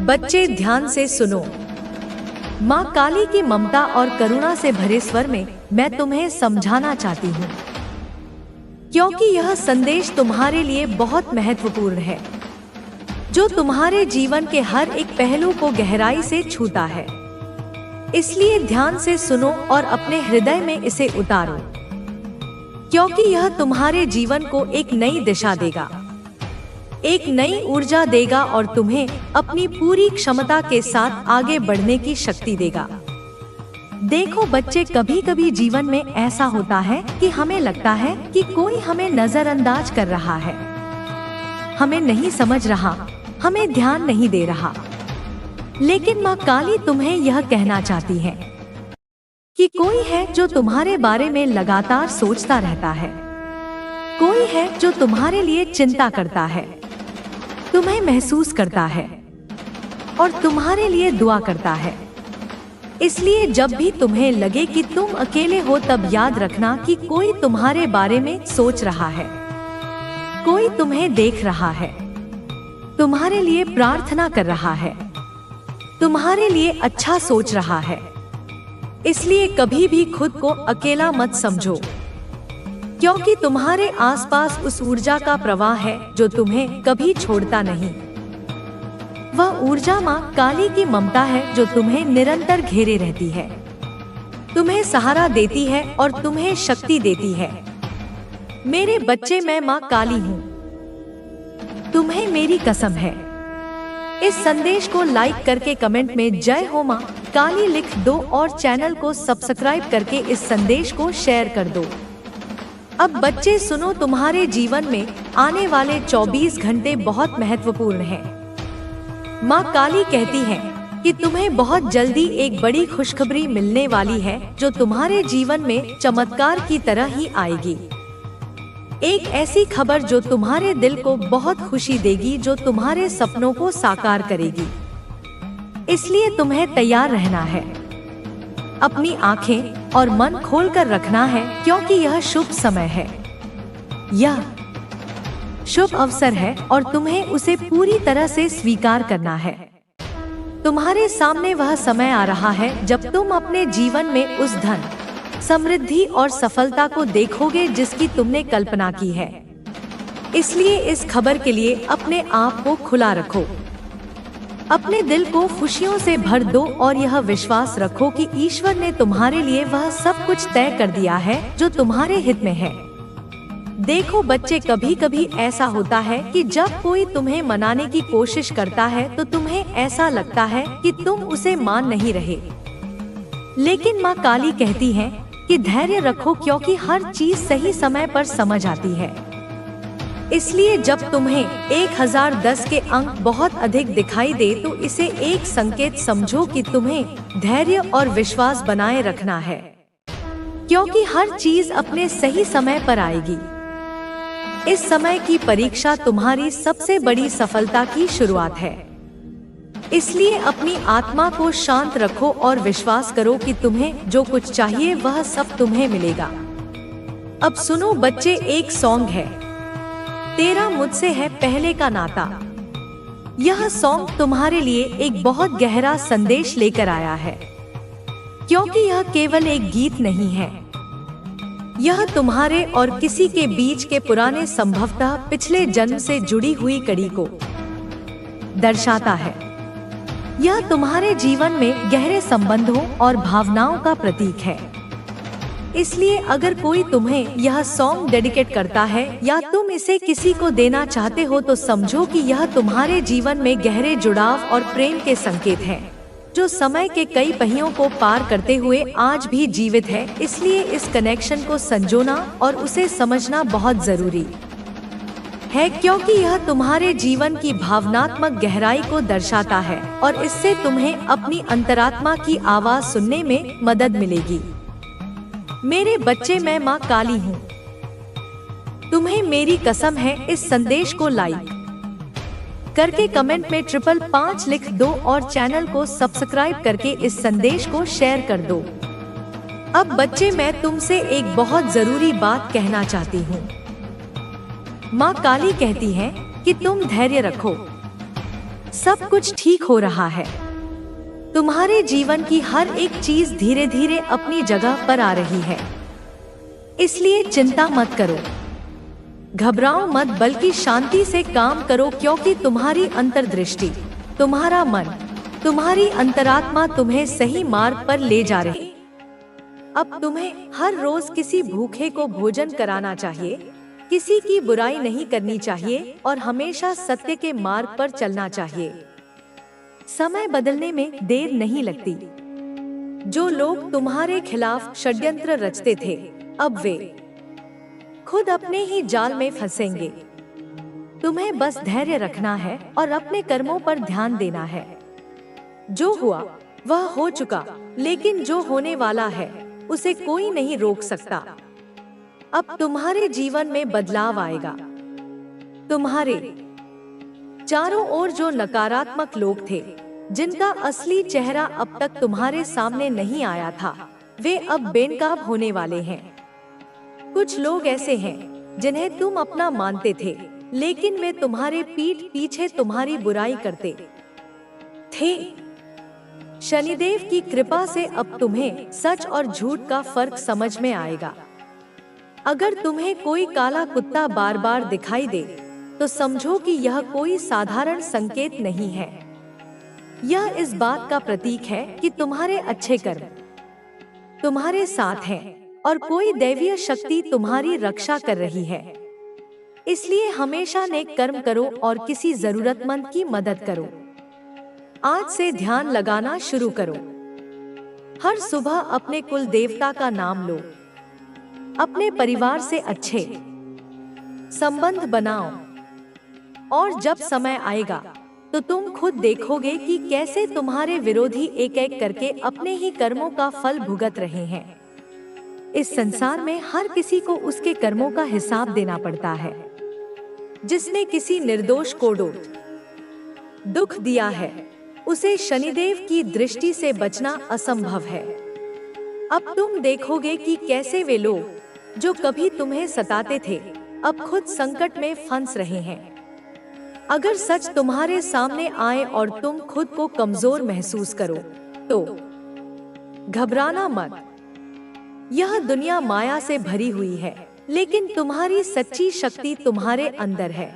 बच्चे ध्यान से सुनो। माँ काली की ममता और करुणा से भरे स्वर में मैं तुम्हें समझाना चाहती हूँ, क्योंकि यह संदेश तुम्हारे लिए बहुत महत्वपूर्ण है, जो तुम्हारे जीवन के हर एक पहलू को गहराई से छूता है। इसलिए ध्यान से सुनो और अपने हृदय में इसे उतारो, क्योंकि यह तुम्हारे जीवन को एक नई दिशा देगा, एक नई ऊर्जा देगा और तुम्हें अपनी पूरी क्षमता के साथ आगे बढ़ने की शक्ति देगा। देखो बच्चे, कभी कभी जीवन में ऐसा होता है कि हमें लगता है कि कोई हमें नजरअंदाज कर रहा है, हमें नहीं समझ रहा, हमें ध्यान नहीं दे रहा। लेकिन माँ काली तुम्हें यह कहना चाहती है कि कोई है जो तुम्हारे बारे में लगातार सोचता रहता है, कोई है जो तुम्हारे लिए चिंता करता है, तुम्हें महसूस करता है और तुम्हारे लिए दुआ करता है। इसलिए जब भी तुम्हें लगे कि तुम अकेले हो, तब याद रखना कि कोई तुम्हारे बारे में सोच रहा है, कोई तुम्हें देख रहा है, तुम्हारे लिए प्रार्थना कर रहा है, तुम्हारे लिए अच्छा सोच रहा है। इसलिए कभी भी खुद को अकेला मत समझो, क्योंकि तुम्हारे आसपास उस ऊर्जा का प्रवाह है जो तुम्हें कभी छोड़ता नहीं। वह ऊर्जा माँ काली की ममता है जो तुम्हें निरंतर घेरे रहती है, तुम्हें सहारा देती है और तुम्हें शक्ति देती है। मेरे बच्चे, मैं माँ काली हूँ, तुम्हें मेरी कसम है। इस संदेश को लाइक करके कमेंट में जय हो माँ काली लिख दो और चैनल को सब्सक्राइब करके इस संदेश को शेयर कर दो। अब बच्चे सुनो, तुम्हारे जीवन में आने वाले 24 घंटे बहुत महत्वपूर्ण हैं। माँ काली कहती है कि तुम्हें बहुत जल्दी एक बड़ी खुशखबरी मिलने वाली है, जो तुम्हारे जीवन में चमत्कार की तरह ही आएगी। एक ऐसी खबर जो तुम्हारे दिल को बहुत खुशी देगी, जो तुम्हारे सपनों को साकार करेगी। इसलिए तुम्हें तैयार रहना है, अपनी आंखें और मन खोलकर रखना है, क्योंकि यह शुभ समय है, यह शुभ अवसर है और तुम्हें उसे पूरी तरह से स्वीकार करना है। तुम्हारे सामने वह समय आ रहा है जब तुम अपने जीवन में उस धन, समृद्धि और सफलता को देखोगे जिसकी तुमने कल्पना की है। इसलिए इस खबर के लिए अपने आप को खुला रखो, अपने दिल को खुशियों से भर दो और यह विश्वास रखो कि ईश्वर ने तुम्हारे लिए वह सब कुछ तय कर दिया है जो तुम्हारे हित में है। देखो बच्चे, कभी कभी ऐसा होता है कि जब कोई तुम्हें मनाने की कोशिश करता है तो तुम्हें ऐसा लगता है कि तुम उसे मान नहीं रहे। लेकिन माँ काली कहती है कि धैर्य रखो, क्योंकि हर चीज सही समय पर समझ आती है। इसलिए जब तुम्हें 1010 के अंक बहुत अधिक दिखाई दे तो इसे एक संकेत समझो कि तुम्हें धैर्य और विश्वास बनाए रखना है, क्योंकि हर चीज अपने सही समय पर आएगी। इस समय की परीक्षा तुम्हारी सबसे बड़ी सफलता की शुरुआत है। इसलिए अपनी आत्मा को शांत रखो और विश्वास करो कि तुम्हें जो कुछ चाहिए वह सब तुम्हें मिलेगा। अब सुनो बच्चे, एक सॉन्ग है, तेरा मुझसे है पहले का नाता। यह सॉन्ग तुम्हारे लिए एक बहुत गहरा संदेश लेकर आया है, क्योंकि यह केवल एक गीत नहीं है, यह तुम्हारे और किसी के बीच के पुराने, संभवतः पिछले जन्म से जुड़ी हुई कड़ी को दर्शाता है। यह तुम्हारे जीवन में गहरे संबंधों और भावनाओं का प्रतीक है। इसलिए अगर कोई तुम्हें यह सॉन्ग डेडिकेट करता है या तुम इसे किसी को देना चाहते हो तो समझो कि यह तुम्हारे जीवन में गहरे जुड़ाव और प्रेम के संकेत हैं, जो समय के कई पहियों को पार करते हुए आज भी जीवित है। इसलिए इस कनेक्शन को संजोना और उसे समझना बहुत जरूरी है, क्योंकि यह तुम्हारे जीवन की भावनात्मक गहराई को दर्शाता है और इससे तुम्हें अपनी अंतरात्मा की आवाज सुनने में मदद मिलेगी। मेरे बच्चे, मैं माँ काली हूँ, तुम्हें मेरी कसम है। इस संदेश को लाइक करके कमेंट में 555 लिख दो और चैनल को सब्सक्राइब करके इस संदेश को शेयर कर दो। अब बच्चे, मैं तुमसे एक बहुत जरूरी बात कहना चाहती हूँ। माँ काली कहती है कि तुम धैर्य रखो, सब कुछ ठीक हो रहा है। तुम्हारे जीवन की हर एक चीज धीरे धीरे अपनी जगह पर आ रही है, इसलिए चिंता मत करो, घबराओ मत, बल्कि शांति से काम करो, क्योंकि तुम्हारी अंतर्दृष्टि, तुम्हारा मन, तुम्हारी अंतरात्मा तुम्हें सही मार्ग पर ले जा रही है। अब तुम्हें हर रोज किसी भूखे को भोजन कराना चाहिए, किसी की बुराई नहीं करनी चाहिए और हमेशा सत्य के मार्ग पर चलना चाहिए। समय बदलने में देर नहीं लगती। जो लोग तुम्हारे खिलाफ षड्यंत्र रचते थे, अब वे खुद अपने ही जाल में फंसेंगे। तुम्हें बस धैर्य रखना है और अपने कर्मों पर ध्यान देना है। जो हुआ वह हो चुका, लेकिन जो होने वाला है उसे कोई नहीं रोक सकता। अब तुम्हारे जीवन में बदलाव आएगा। तुम्हारे चारों ओर जो नकारात्मक लोग थे, जिनका असली चेहरा अब तक तुम्हारे सामने नहीं आया था, वे अब बेनकाब होने वाले हैं। कुछ लोग ऐसे हैं जिन्हें तुम अपना मानते थे, लेकिन वे तुम्हारे पीठ पीछे तुम्हारी बुराई करते थे। शनिदेव की कृपा से अब तुम्हें सच और झूठ का फर्क समझ में आएगा। अगर तुम्हें कोई काला कुत्ता बार बार दिखाई दे, तो समझो कि यह कोई साधारण संकेत नहीं है। यह इस बात का प्रतीक है कि तुम्हारे अच्छे कर्म तुम्हारे साथ हैं और कोई दैवीय शक्ति तुम्हारी रक्षा कर रही है। इसलिए हमेशा नेक कर्म करो और किसी जरूरतमंद की मदद करो। आज से ध्यान लगाना शुरू करो। हर सुबह अपने कुल देवता का नाम लो। अपने परिवार से अच्छे संबंध बनाओ और जब समय आएगा तो तुम खुद देखोगे कि कैसे तुम्हारे विरोधी एक एक करके अपने ही कर्मों का फल भुगत रहे हैं। इस संसार में हर किसी को उसके कर्मों का हिसाब देना पड़ता है। जिसने किसी निर्दोष को दुख दिया है, उसे शनिदेव की दृष्टि से बचना असंभव है। अब तुम देखोगे कि कैसे वे लोग जो कभी तुम्हें सताते थे, अब खुद संकट में फंस रहे हैं। अगर सच तुम्हारे सामने आए और तुम खुद को कमजोर महसूस करो, तो घबराना मत। यह दुनिया माया से भरी हुई है, लेकिन तुम्हारी सच्ची शक्ति तुम्हारे अंदर है।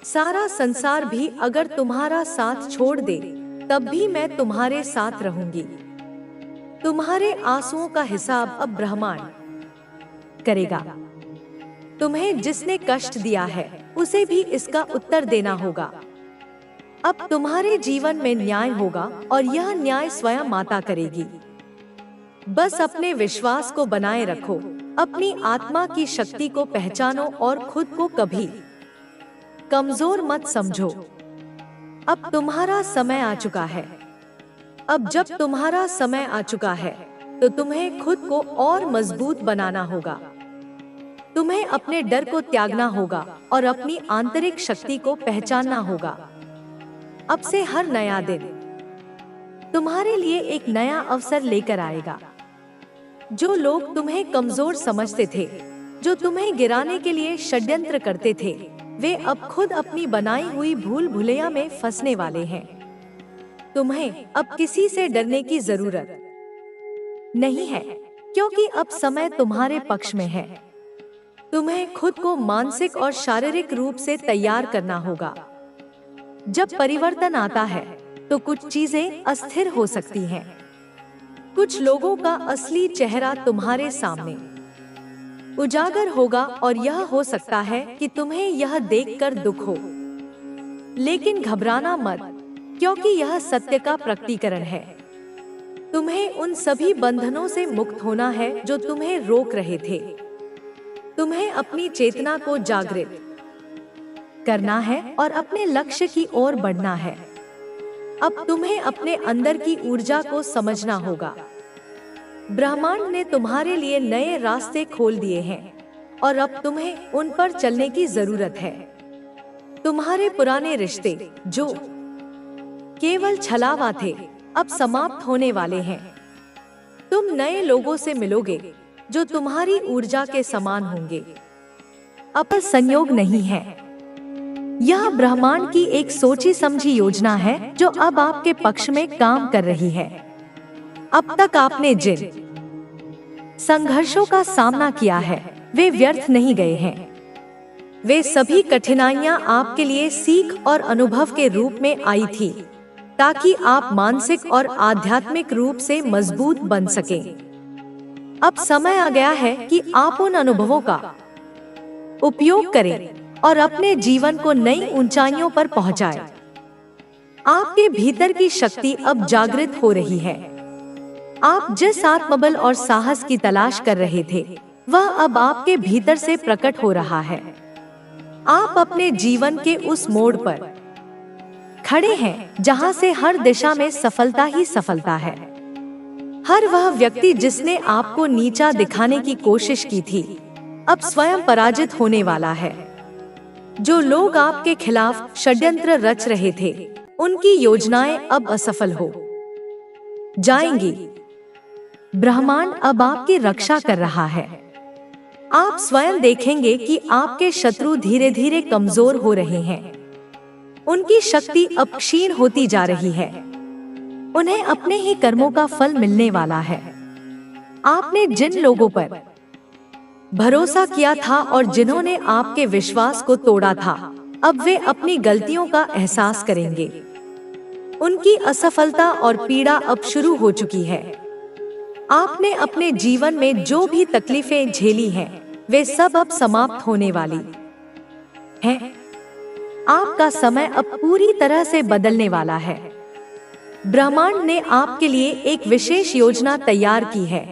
सारा संसार भी अगर तुम्हारा साथ छोड़ दे, तब भी मैं तुम्हारे साथ रहूंगी। तुम्हारे आंसुओं का हिसाब अब ब्रह्मांड करेगा। तुम्हें जिसने कष्ट दिया है, उसे भी इसका उत्तर देना होगा। अब तुम्हारे जीवन में न्याय होगा और यह न्याय स्वयं माता करेगी। बस अपने विश्वास को बनाए रखो, अपनी आत्मा की शक्ति को पहचानो और खुद को कभी कमजोर मत समझो। अब तुम्हारा समय आ चुका है। अब जब तुम्हारा समय आ चुका है, तो तुम्हें खुद को और मजबूत बनाना होगा। तुम्हें अपने डर को त्यागना होगा और अपनी आंतरिक शक्ति को पहचानना होगा। अब से हर नया दिन तुम्हारे लिए एक नया अवसर लेकर आएगा। जो लोग तुम्हें कमजोर समझते थे, जो तुम्हें गिराने के लिए षड्यंत्र करते थे, वे अब खुद अपनी बनाई हुई भूल भुलैया में फंसने वाले हैं। तुम्हें अब किसी से डरने की जरूरत नहीं है, क्योंकि अब समय तुम्हारे पक्ष में है। तुम्हें खुद को मानसिक और शारीरिक रूप से तैयार करना होगा। जब परिवर्तन आता है, तो कुछ चीजें अस्थिर हो सकती हैं। कुछ लोगों का असली चेहरा तुम्हारे सामने उजागर होगा और यह हो सकता है कि तुम्हें यह देखकर दुख हो। लेकिन घबराना मत, क्योंकि यह सत्य का प्रकटीकरण है। तुम्हें उन सभी बंधनों से मुक्त होना है जो तुम्हें रोक रहे थे। तुम्हें अपनी चेतना को जागृत करना है और अपने लक्ष्य की ओर बढ़ना है। अब तुम्हें अपने अंदर की ऊर्जा को समझना होगा। ब्रह्मांड ने तुम्हारे लिए नए रास्ते खोल दिए हैं और अब तुम्हें उन पर चलने की जरूरत है। तुम्हारे पुराने रिश्ते जो केवल छलावा थे, अब समाप्त होने वाले हैं। तुम नए लोगों से मिलोगे जो तुम्हारी ऊर्जा के समान होंगे। अब संयोग नहीं है, यह ब्रह्मांड की एक सोची समझी योजना है जो अब आपके पक्ष में काम कर रही है। अब तक आपने जिन संघर्षों का सामना किया है वे व्यर्थ नहीं गए हैं। वे सभी कठिनाइयां आपके लिए सीख और अनुभव के रूप में आई थी, ताकि आप मानसिक और आध्यात्मिक रूप से मजबूत बन सकें। अब समय आ गया है कि आप उन अनुभवों का उपयोग करें और अपने जीवन को नई ऊंचाइयों पर पहुंचाएं। आपके भीतर की शक्ति अब जागृत हो रही है। आप जिस आत्मबल और साहस की तलाश कर रहे थे, वह अब आपके भीतर से प्रकट हो रहा है। आप अपने जीवन के उस मोड़ पर खड़े हैं जहां से हर दिशा में सफलता ही सफलता है। हर वह व्यक्ति जिसने आपको नीचा दिखाने की कोशिश की थी, अब स्वयं पराजित होने वाला है। जो लोग आपके खिलाफ षड्यंत्र रच रहे थे, उनकी योजनाएं अब असफल हो जाएंगी। ब्रह्मांड अब आपकी रक्षा कर रहा है। आप स्वयं देखेंगे कि आपके शत्रु धीरे धीरे कमजोर हो रहे हैं। उनकी शक्ति अब क्षीण होती जा रही है। उन्हें अपने ही कर्मों का फल मिलने वाला है। आपने जिन लोगों पर भरोसा किया था और जिन्होंने आपके विश्वास को तोड़ा था, अब वे अपनी गलतियों का एहसास करेंगे। उनकी असफलता और पीड़ा अब शुरू हो चुकी है। आपने अपने जीवन में जो भी तकलीफें झेली हैं, वे सब अब समाप्त होने वाली हैं। आपका समय अब पूरी तरह से बदलने वाला है। ब्रह्मांड ने आपके लिए एक विशेष योजना तैयार की है।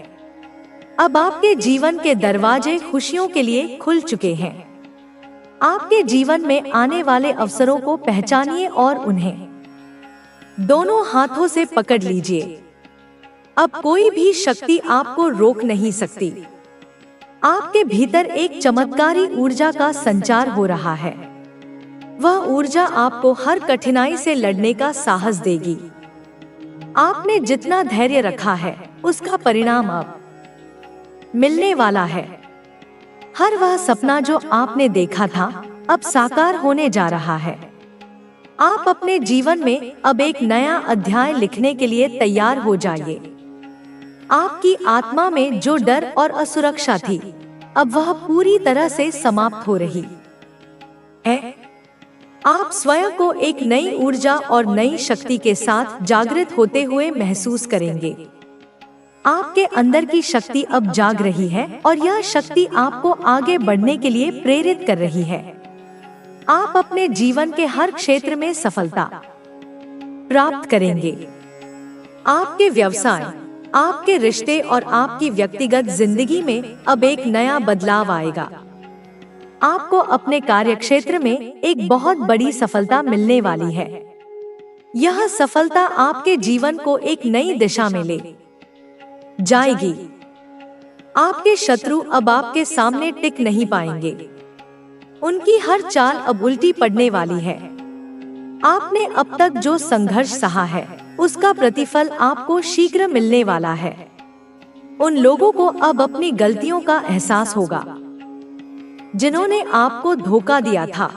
अब आपके जीवन के दरवाजे खुशियों के लिए खुल चुके हैं। आपके जीवन में आने वाले अवसरों को पहचानिए और उन्हें दोनों हाथों से पकड़ लीजिए। अब कोई भी शक्ति आपको रोक नहीं सकती। आपके भीतर एक चमत्कारी ऊर्जा का संचार हो रहा है। वह ऊर्जा आपको हर कठिनाई से लड़ने का साहस देगी। आपने जितना धैर्य रखा है, उसका परिणाम अब मिलने वाला है। हर वह सपना जो आपने देखा था, अब साकार होने जा रहा है। आप अपने जीवन में अब एक नया अध्याय लिखने के लिए तैयार हो जाइए। आपकी आत्मा में जो डर और असुरक्षा थी, अब वह पूरी तरह से समाप्त हो रही है। आप स्वयं को एक नई ऊर्जा और नई शक्ति के साथ जागृत होते हुए महसूस करेंगे। आपके अंदर की शक्ति अब जाग रही है और यह शक्ति आपको आगे बढ़ने के लिए प्रेरित कर रही है। आप अपने जीवन के हर क्षेत्र में सफलता प्राप्त करेंगे। आपके व्यवसाय, आपके रिश्ते और आपकी व्यक्तिगत जिंदगी में अब एक नया बदलाव आएगा। आपको अपने कार्यक्षेत्र में एक बहुत बड़ी सफलता मिलने वाली है। यह सफलता आपके जीवन को एक नई दिशा में ले जाएगी। आपके शत्रु अब आपके सामने टिक नहीं पाएंगे। उनकी हर चाल अब उल्टी पड़ने वाली है। आपने अब तक जो संघर्ष सहा है, उसका प्रतिफल आपको शीघ्र मिलने वाला है। उन लोगों को अब अपनी गलतियों का एहसास होगा जिन्होंने आपको धोखा दिया था।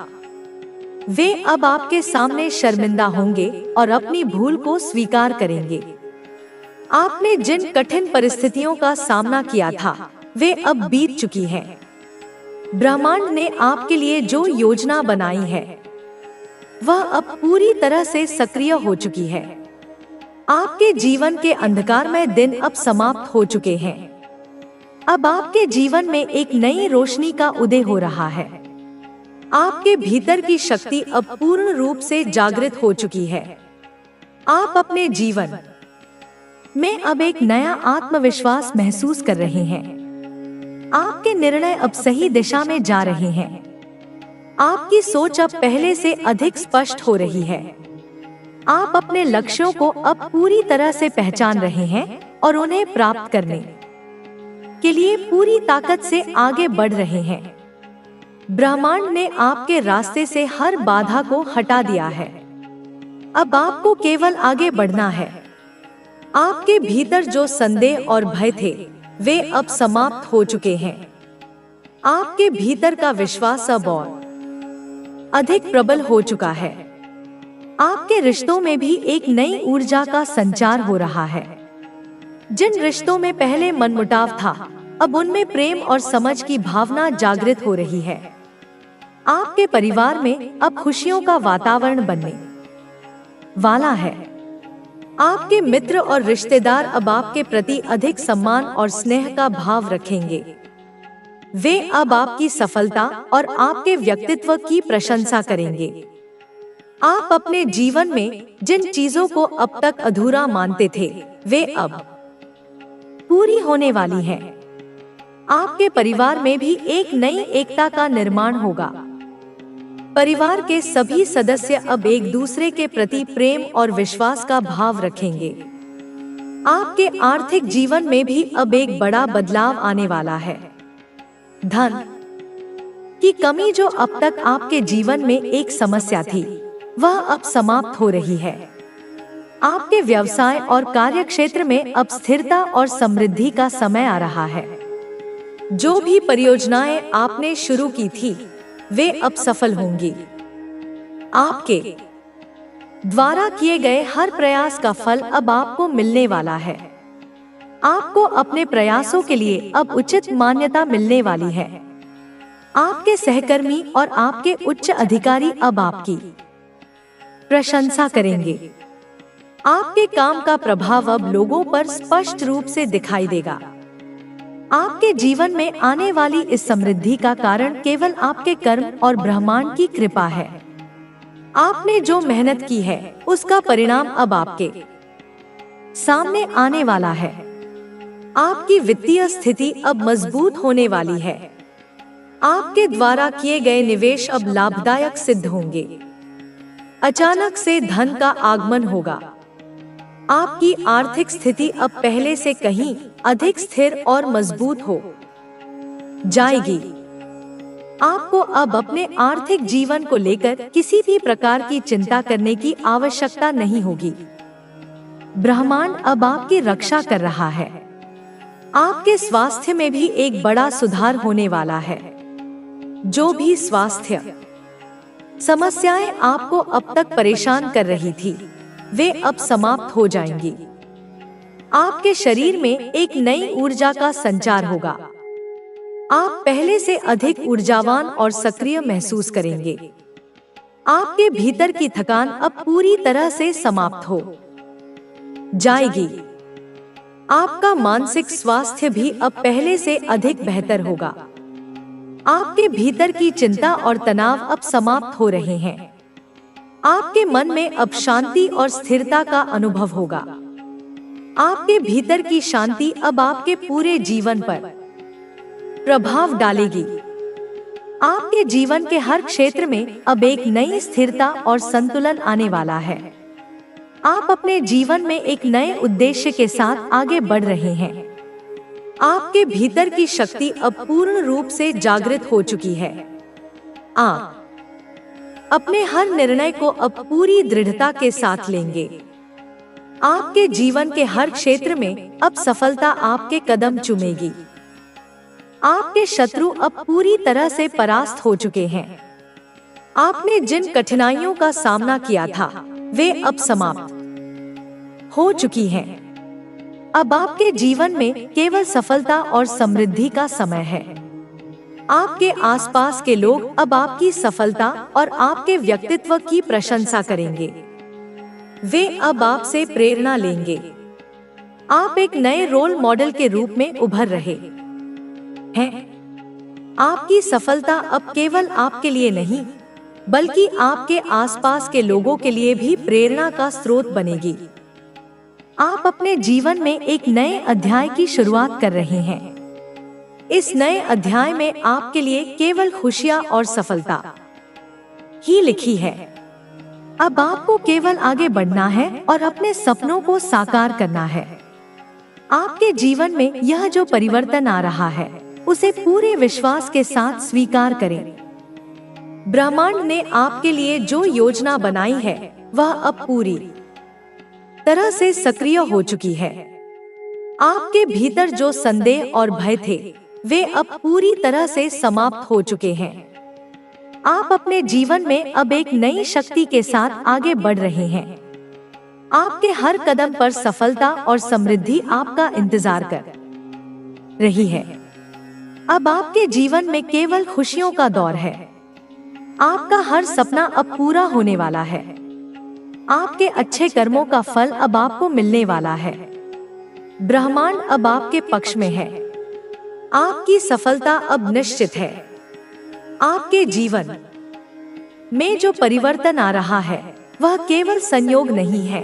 वे अब आपके सामने शर्मिंदा होंगे और अपनी भूल को स्वीकार करेंगे। आपने जिन कठिन परिस्थितियों का सामना किया था, वे अब बीत चुकी हैं। ब्रह्मांड ने आपके लिए जो योजना बनाई है, वह अब पूरी तरह से सक्रिय हो चुकी है। आपके जीवन के अंधकारमय दिन अब समाप्त हो चुके हैं। अब आपके जीवन में एक नई रोशनी का उदय हो रहा है। आपके भीतर की शक्ति अब पूर्ण रूप से जागृत हो चुकी है। आप अपने जीवन में अब एक नया आत्मविश्वास महसूस कर रहे हैं। आपके निर्णय अब सही दिशा में जा रहे हैं। आपकी सोच अब पहले से अधिक स्पष्ट हो रही है। आप अपने लक्ष्यों को अब पूरी तरह से पहचान रहे हैं और उन्हें प्राप्त करने के लिए पूरी ताकत से आगे बढ़ रहे हैं। ब्रह्मांड ने आपके रास्ते से हर बाधा को हटा दिया है। अब आपको केवल आगे बढ़ना है। आपके भीतर जो संदेह और भय थे, वे अब समाप्त हो चुके हैं। आपके भीतर का विश्वास अब और अधिक प्रबल हो चुका है। आपके रिश्तों में भी एक नई ऊर्जा का संचार हो रहा है। जिन रिश्तों में पहले मनमुटाव था, अब उनमें प्रेम और समझ की भावना जागृत हो रही है। आपके परिवार में अब खुशियों का वातावरण बनने वाला है। आपके मित्र और रिश्तेदार अब आपके प्रति अधिक सम्मान और स्नेह का भाव रखेंगे। वे अब आपकी सफलता और आपके व्यक्तित्व की प्रशंसा करेंगे। आप अपने जीवन में जिन चीजों को अब तक अधूरा मानते थे, वे अब पूरी होने वाली हैं। आपके परिवार में भी एक नई एकता का निर्माण होगा। परिवार के सभी सदस्य अब एक दूसरे के प्रति प्रेम और विश्वास का भाव रखेंगे। आपके आर्थिक जीवन में भी अब एक बड़ा बदलाव आने वाला है। धन की कमी जो अब तक आपके जीवन में एक समस्या थी, वह अब समाप्त हो रही है। आपके व्यवसाय और कार्य क्षेत्र में अब स्थिरता और समृद्धि का समय आ रहा है। जो भी परियोजनाएं आपने शुरू की थी, वे अब सफल होंगी। आपके द्वारा किए गए हर प्रयास का फल अब आपको मिलने वाला है। आपको अपने प्रयासों के लिए अब उचित मान्यता मिलने वाली है। आपके सहकर्मी और आपके उच्च अधिकारी अब आपकी प्रशंसा करेंगे। आपके काम का प्रभाव अब लोगों पर स्पष्ट रूप से दिखाई देगा। आपके जीवन में आने वाली इस समृद्धि का कारण केवल आपके कर्म और ब्रह्मांड की कृपा है। आपने जो मेहनत की है, उसका परिणाम अब आपके सामने आने वाला है। आपकी वित्तीय स्थिति अब मजबूत होने वाली है। आपके द्वारा किए गए निवेश अब लाभदायक सिद्ध होंगे। अचानक से धन का आगमन होगा। आपकी आर्थिक स्थिति अब पहले से कहीं अधिक स्थिर और मजबूत हो जाएगी। आपको अब अपने आर्थिक जीवन को लेकर किसी भी प्रकार की चिंता करने की आवश्यकता नहीं होगी। ब्रह्मांड अब आपकी रक्षा कर रहा है। आपके स्वास्थ्य में भी एक बड़ा सुधार होने वाला है। जो भी स्वास्थ्य समस्याएं आपको अब तक परेशान कर रही थी, वे अब समाप्त हो जाएंगी। आपके शरीर में एक नई ऊर्जा का संचार होगा। आप पहले से अधिक ऊर्जावान और सक्रिय महसूस करेंगे। आपके भीतर की थकान अब पूरी तरह से समाप्त हो जाएगी। आपका मानसिक स्वास्थ्य भी अब पहले से अधिक बेहतर होगा। आपके भीतर की चिंता और तनाव अब समाप्त हो रहे हैं। आपके मन में अब शांति और स्थिरता का अनुभव होगा। आपके भीतर की शांति अब आपके पूरे जीवन पर प्रभाव डालेगी। आपके जीवन के हर क्षेत्र में अब एक नई स्थिरता और संतुलन आने वाला है। आप अपने जीवन में एक नए उद्देश्य के साथ आगे बढ़ रहे हैं। आपके भीतर की शक्ति अब पूर्ण रूप से जागृत हो चुकी है। आप अपने हर निर्णय को अब पूरी दृढ़ता के साथ लेंगे। आपके जीवन के हर क्षेत्र में अब सफलता आपके कदम चूमेगी। आपके शत्रु अब पूरी तरह से परास्त हो चुके हैं। आपने जिन कठिनाइयों का सामना किया था, वे अब समाप्त हो चुकी हैं। अब आपके जीवन में केवल सफलता और समृद्धि का समय है। आपके आसपास के लोग अब आपकी सफलता और आपके व्यक्तित्व की प्रशंसा करेंगे। वे अब आपसे प्रेरणा लेंगे। आप एक नए रोल मॉडल के रूप में उभर रहे हैं। आपकी सफलता अब केवल आपके लिए नहीं, बल्कि आपके आसपास के लोगों के लिए भी प्रेरणा का स्रोत बनेगी। आप अपने जीवन में एक नए अध्याय की शुरुआत कर रहे हैं। इस नए अध्याय में आपके लिए केवल खुशियां और सफलता ही लिखी है। अब आपको केवल आगे बढ़ना है और अपने सपनों को साकार करना है। आपके जीवन में यह जो परिवर्तन आ रहा है, उसे पूरे विश्वास के साथ स्वीकार करें। ब्रह्मांड ने आपके लिए जो योजना बनाई है, वह अब पूरी तरह से सक्रिय हो चुकी है। आपके भीतर जो संदेह और भय थे, वे अब पूरी तरह से समाप्त हो चुके हैं। आप अपने जीवन में अब एक नई शक्ति के साथ आगे बढ़ रहे हैं। आपके हर कदम पर सफलता और समृद्धि आपका इंतजार कर रही है। अब आपके जीवन में केवल खुशियों का दौर है। आपका हर सपना अब पूरा होने वाला है। आपके अच्छे कर्मों का फल अब आपको मिलने वाला है। ब्रह्मांड अब आपके पक्ष में है। आपकी सफलता अब निश्चित है। आपके जीवन में जो परिवर्तन आ रहा है वह केवल संयोग नहीं है,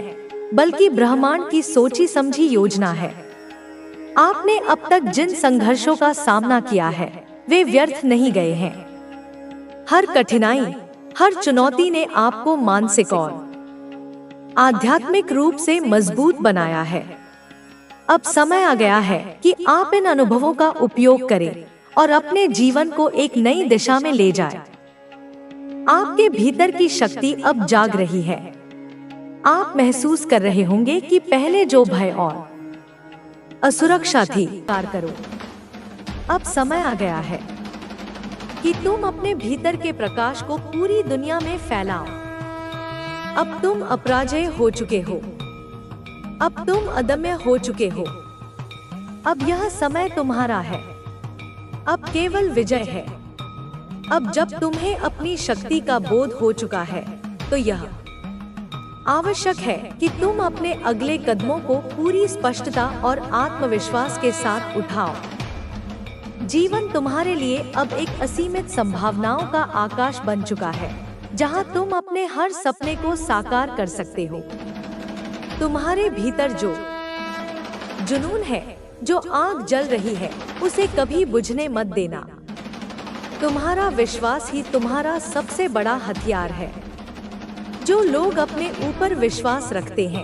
बल्कि ब्रह्मांड की सोची समझी योजना है। आपने अब तक जिन संघर्षों का सामना किया है वे व्यर्थ नहीं गए हैं। हर कठिनाई, हर चुनौती ने आपको मानसिक और आध्यात्मिक रूप से मजबूत बनाया है। अब समय आ गया है कि आप इन अनुभवों का उपयोग करें और अपने जीवन को एक नई दिशा में ले जाएं। आपके भीतर की शक्ति अब जाग रही है। आप महसूस कर रहे होंगे कि पहले जो भय और असुरक्षा थी, पार करो। अब समय आ गया है कि तुम अपने भीतर के प्रकाश को पूरी दुनिया में फैलाओ। अब तुम अपराजय हो चुके हो। अब तुम अदम्य हो चुके हो। अब यह समय तुम्हारा है। अब केवल विजय है। अब जब तुम्हें अपनी शक्ति का बोध हो चुका है तो यह आवश्यक है कि तुम अपने अगले कदमों को पूरी स्पष्टता और आत्मविश्वास के साथ उठाओ। जीवन तुम्हारे लिए अब एक असीमित संभावनाओं का आकाश बन चुका है, जहां तुम अपने हर सपने को साकार कर सकते हो। तुम्हारे भीतर जो जुनून है, जो आग जल रही है, उसे कभी बुझने मत देना। तुम्हारा विश्वास ही तुम्हारा सबसे बड़ा हथियार है। जो लोग अपने ऊपर विश्वास रखते हैं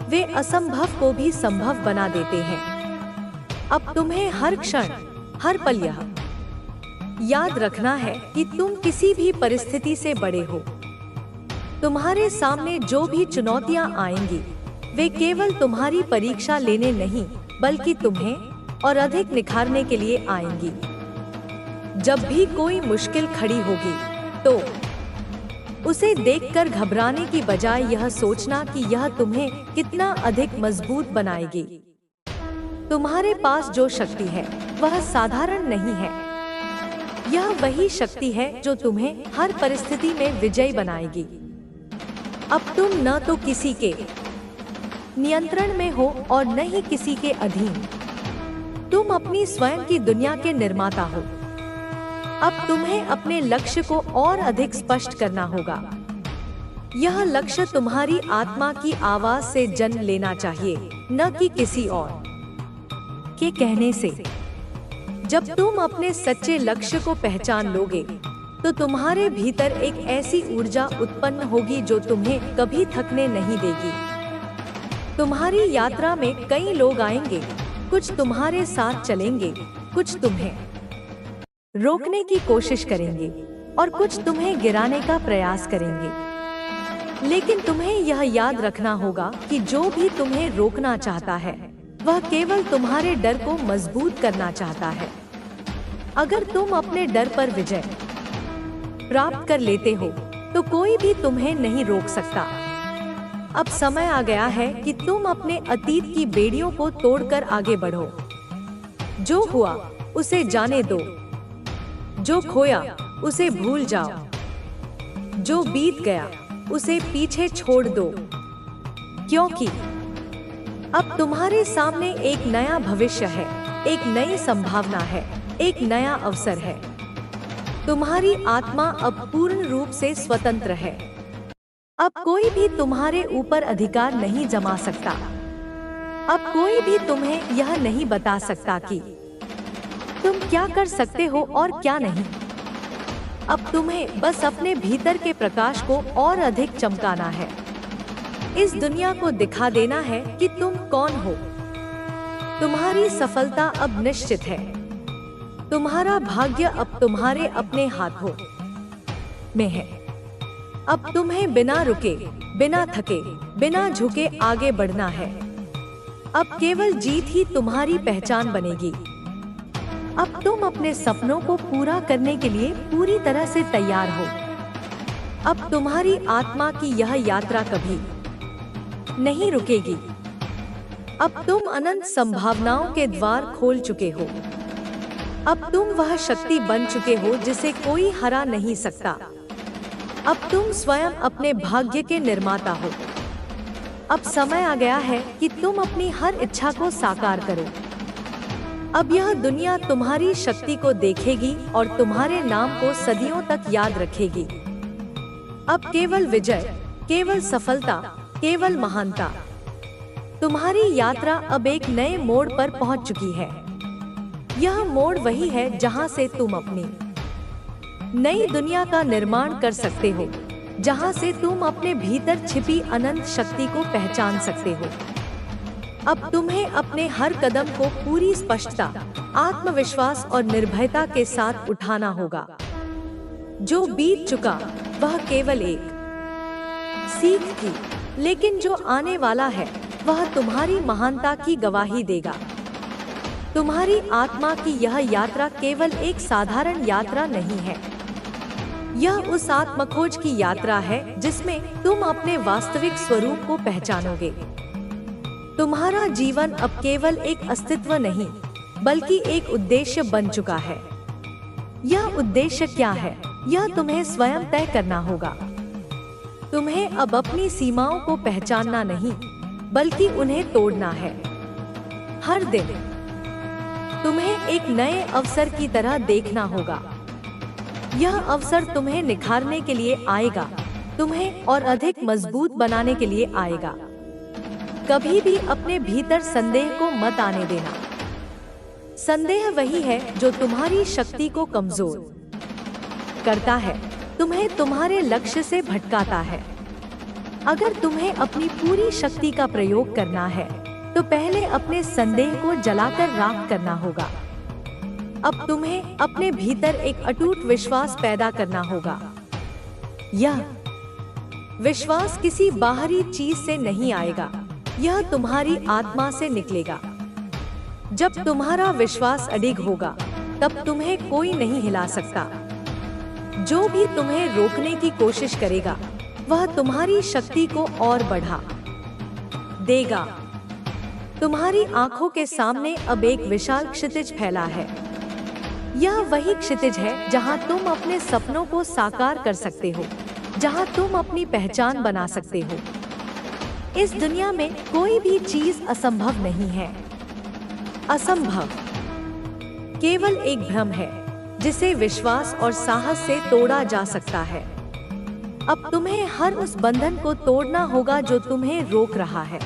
वे असंभव को भी संभव बना देते हैं। अब तुम्हें हर क्षण, हर पल यह याद रखना है कि तुम किसी भी परिस्थिति से बड़े हो। तुम्हारे सामने जो भी चुनौतियां आएंगी वे केवल तुम्हारी परीक्षा लेने नहीं, बल्कि तुम्हें और अधिक निखारने के लिए आएंगी। जब भी कोई मुश्किल खड़ी होगी तो उसे देखकर घबराने की बजाय यह सोचना कि यह तुम्हें कितना अधिक मजबूत बनाएगी। तुम्हारे पास जो शक्ति है वह साधारण नहीं है। यह वही शक्ति है जो तुम्हें हर परिस्थिति में विजयी बनाएगी। अब तुम न तो किसी के नियंत्रण में हो और न ही किसी के अधीन। तुम अपनी स्वयं की दुनिया के निर्माता हो। अब तुम्हें अपने लक्ष्य को और अधिक स्पष्ट करना होगा। यह लक्ष्य तुम्हारी आत्मा की आवाज से जन्म लेना चाहिए, न कि किसी और के कहने से। जब तुम अपने सच्चे लक्ष्य को पहचान लोगे तो तुम्हारे भीतर एक ऐसी ऊर्जा उत्पन्न होगी जो तुम्हें कभी थकने नहीं देगी। तुम्हारी यात्रा में कई लोग आएंगे, कुछ तुम्हारे साथ चलेंगे, कुछ तुम्हें रोकने की कोशिश करेंगे और कुछ तुम्हें गिराने का प्रयास करेंगे। लेकिन तुम्हें यह याद रखना होगा कि जो भी तुम्हें रोकना चाहता है वह केवल तुम्हारे डर को मजबूत करना चाहता है। अगर तुम अपने डर पर विजय प्राप्त कर लेते हो तो कोई भी तुम्हें नहीं रोक सकता। अब समय आ गया है कि तुम अपने अतीत की बेड़ियों को तोड़कर आगे बढ़ो। जो हुआ उसे जाने दो। जो खोया उसे भूल जाओ। जो बीत गया उसे पीछे छोड़ दो, क्योंकि अब तुम्हारे सामने एक नया भविष्य है, एक नई संभावना है, एक नया अवसर है। तुम्हारी आत्मा अब पूर्ण रूप से स्वतंत्र है। अब कोई भी तुम्हारे ऊपर अधिकार नहीं जमा सकता। अब कोई भी तुम्हें यह नहीं बता सकता कि तुम क्या कर सकते हो और क्या नहीं। अब तुम्हें बस अपने भीतर के प्रकाश को और अधिक चमकाना है। इस दुनिया को दिखा देना है कि तुम कौन हो। तुम्हारी सफलता अब निश्चित है। तुम्हारा भाग्य अब तुम्हारे अपने हाथों में है। अब तुम्हें बिना रुके, बिना थके, बिना झुके आगे बढ़ना है। अब केवल जीत ही तुम्हारी पहचान बनेगी। अब तुम अपने सपनों को पूरा करने के लिए पूरी तरह से तैयार हो। अब तुम्हारी आत्मा की यह यात्रा कभी नहीं रुकेगी। अब तुम अनंत संभावनाओं के द्वार खोल चुके हो। अब तुम वह शक्ति बन चुके हो जिसे कोई हरा नहीं सकता। अब तुम स्वयं अपने भाग्य के निर्माता हो। अब समय आ गया है कि तुम अपनी हर इच्छा को साकार करो। अब यह दुनिया तुम्हारी शक्ति को देखेगी और तुम्हारे नाम को सदियों तक याद रखेगी। अब केवल विजय, केवल सफलता, केवल महानता। तुम्हारी यात्रा अब एक नए मोड़ पर पहुंच चुकी है। यह मोड़ वही है जहां से तुम अपनी नई दुनिया का निर्माण कर सकते हो, जहां से तुम अपने भीतर छिपी अनंत शक्ति को पहचान सकते हो। अब तुम्हें अपने हर कदम को पूरी स्पष्टता, आत्मविश्वास और निर्भयता के साथ उठाना होगा। जो बीत चुका वह केवल एक सीख थी, लेकिन जो आने वाला है वह तुम्हारी महानता की गवाही देगा। तुम्हारी आत्मा की यह यात्रा केवल एक साधारण यात्रा नहीं है। यह उस आत्मखोज की यात्रा है जिसमें तुम अपने वास्तविक स्वरूप को पहचानोगे। तुम्हारा जीवन अब केवल एक अस्तित्व नहीं, बल्कि एक उद्देश्य बन चुका है। यह उद्देश्य क्या है, यह तुम्हें स्वयं तय करना होगा। तुम्हें अब अपनी सीमाओं को पहचानना नहीं, बल्कि उन्हें तोड़ना है। हर दिन तुम्हें एक नए अवसर की तरह देखना होगा। यह अवसर तुम्हें निखारने के लिए आएगा, तुम्हें और अधिक मजबूत बनाने के लिए आएगा। कभी भी अपने भीतर संदेह को मत आने देना। संदेह वही है जो तुम्हारी शक्ति को कमजोर करता है, तुम्हें तुम्हारे लक्ष्य से भटकाता है। अगर तुम्हें अपनी पूरी शक्ति का प्रयोग करना है, तो पहले अपने संदेह को जलाकर राख करना होगा। अब तुम्हें अपने भीतर एक अटूट विश्वास पैदा करना होगा। यह विश्वास किसी बाहरी चीज से नहीं आएगा, यह तुम्हारी आत्मा से निकलेगा। जब तुम्हारा विश्वास अडिग होगा, तब तुम्हें कोई नहीं हिला सकता। जो भी तुम्हें रोकने की कोशिश करेगा, वह तुम्हारी शक्ति को और बढ़ा देगा। तुम्हारी आंखों के सामने अब एक विशाल क्षितिज फैला है। यह वही क्षितिज है जहां तुम अपने सपनों को साकार कर सकते हो, जहां तुम अपनी पहचान बना सकते हो। इस दुनिया में कोई भी चीज असंभव नहीं है। असंभव केवल एक भ्रम है, जिसे विश्वास और साहस से तोड़ा जा सकता है। अब तुम्हें हर उस बंधन को तोड़ना होगा जो तुम्हें रोक रहा है।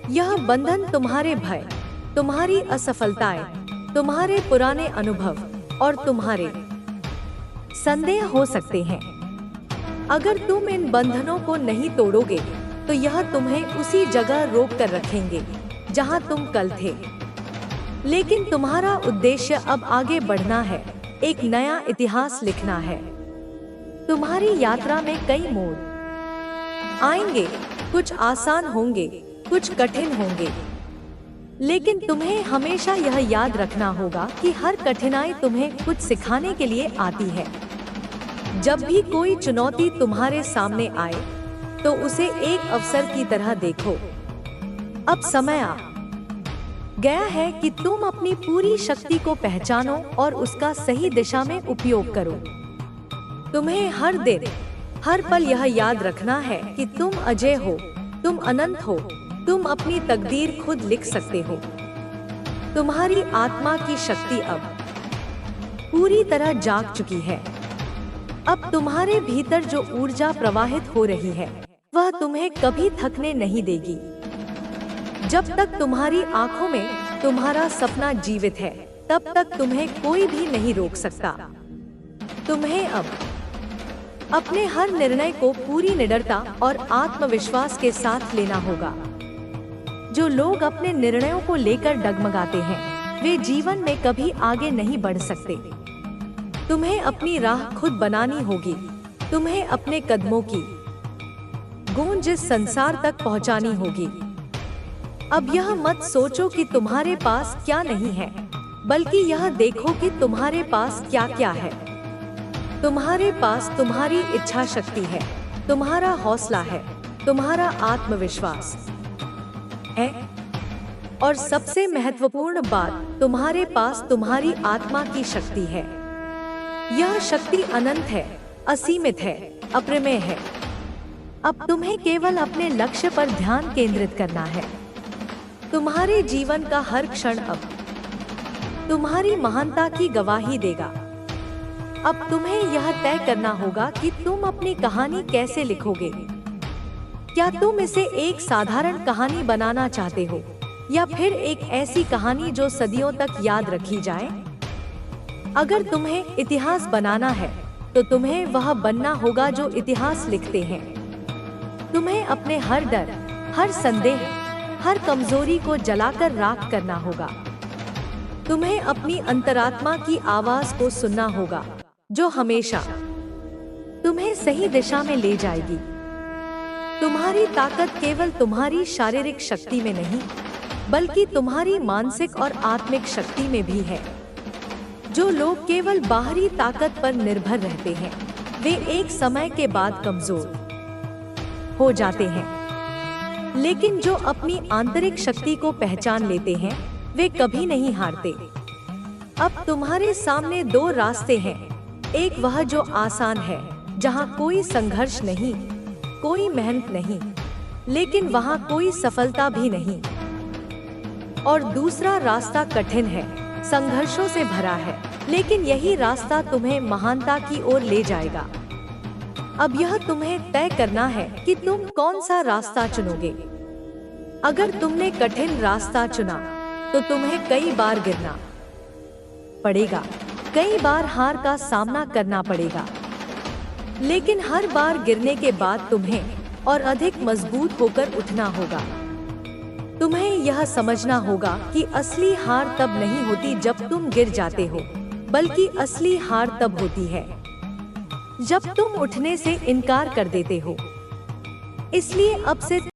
यह बंधन तुम्हारे भय, तुम्हारी असफलताएं, तुम्हारे पुराने अनुभव और तुम्हारे संदेह हो सकते हैं। अगर तुम इन बंधनों को नहीं तोड़ोगे, तो यह तुम्हें उसी जगह रोक कर रखेंगे जहां तुम कल थे। लेकिन तुम्हारा उद्देश्य अब आगे बढ़ना है, एक नया इतिहास लिखना है। तुम्हारी यात्रा में कई मोड़ आएंगे, कुछ आसान होंगे, कुछ कठिन होंगे, लेकिन तुम्हें हमेशा यह याद रखना होगा कि हर कठिनाई तुम्हें कुछ सिखाने के लिए आती है। जब भी कोई चुनौती तुम्हारे सामने आए, तो उसे एक अवसर की तरह देखो। अब समय आ गया है कि तुम अपनी पूरी शक्ति को पहचानो और उसका सही दिशा में उपयोग करो। तुम्हें हर दिन, हर पल यह याद रखना है कि तुम अजय हो, तुम अनंत हो, तुम अपनी तकदीर खुद लिख सकते हो। तुम्हारी आत्मा की शक्ति अब पूरी तरह जाग चुकी है। अब तुम्हारे भीतर जो ऊर्जा प्रवाहित हो रही है, वह तुम्हें कभी थकने नहीं देगी। जब तक तुम्हारी आंखों में तुम्हारा सपना जीवित है, तब तक तुम्हें कोई भी नहीं रोक सकता। तुम्हें अब अपने हर निर्णय को पूरी निडरता और आत्मविश्वास के साथ लेना होगा। जो लोग अपने निर्णयों को लेकर डगमगाते हैं, वे जीवन में कभी आगे नहीं बढ़ सकते। तुम्हें अपनी राह खुद बनानी होगी। तुम्हें अपने कदमों की गूंज इस संसार तक पहुंचानी होगी। अब यह मत सोचो कि तुम्हारे पास क्या नहीं है, बल्कि यह देखो कि तुम्हारे पास क्या क्या है। तुम्हारे पास तुम्हारी इच्छा शक्ति है, तुम्हारा हौसला है, तुम्हारा आत्मविश्वास है और सबसे महत्वपूर्ण बात, तुम्हारे पास तुम्हारी आत्मा की शक्ति है। यह शक्ति अनंत है, असीमित है, अप्रमेय है। अब तुम्हें केवल अपने लक्ष्य पर ध्यान केंद्रित करना है। तुम्हारे जीवन का हर क्षण अब तुम्हारी महानता की गवाही देगा। अब तुम्हें यह तय करना होगा कि तुम अपनी कहानी कैसे लिखोगे। क्या तुम इसे एक साधारण कहानी बनाना चाहते हो या फिर एक ऐसी कहानी जो सदियों तक याद रखी जाए? अगर तुम्हें इतिहास बनाना है तो तुम्हें वह बनना होगा जो इतिहास लिखते हैं। तुम्हें अपने हर डर, हर संदेह, हर कमजोरी को जलाकर राख करना होगा। तुम्हें अपनी अंतरात्मा की आवाज को सुनना होगा जो हमेशा तुम्हें सही दिशा में ले जाएगी। तुम्हारी ताकत केवल तुम्हारी शारीरिक शक्ति में नहीं, बल्कि तुम्हारी मानसिक और आत्मिक शक्ति में भी है। जो लोग केवल बाहरी ताकत पर निर्भर रहते हैं, वे एक समय के बाद कमजोर हो जाते हैं। लेकिन जो अपनी आंतरिक शक्ति को पहचान लेते हैं, वे कभी नहीं हारते। अब तुम्हारे सामने दो रास्ते हैं। एक वह जो आसान है, जहाँ कोई संघर्ष नहीं, कोई मेहनत नहीं, लेकिन वहाँ कोई सफलता भी नहीं। और दूसरा रास्ता कठिन है, संघर्षों से भरा है, लेकिन यही रास्ता तुम्हें महानता की ओर ले जाएगा। अब यह तुम्हें तय करना है कि तुम कौन सा रास्ता चुनोगे। अगर तुमने कठिन रास्ता चुना तो तुम्हें कई बार गिरना पड़ेगा, कई बार हार का सामना करना पड़ेगा, लेकिन हर बार गिरने के बाद तुम्हें और अधिक मजबूत होकर उठना होगा। तुम्हें यह समझना होगा कि असली हार तब नहीं होती जब तुम गिर जाते हो, बल्कि असली हार तब होती है जब तुम उठने से इनकार कर देते हो। इसलिए अब से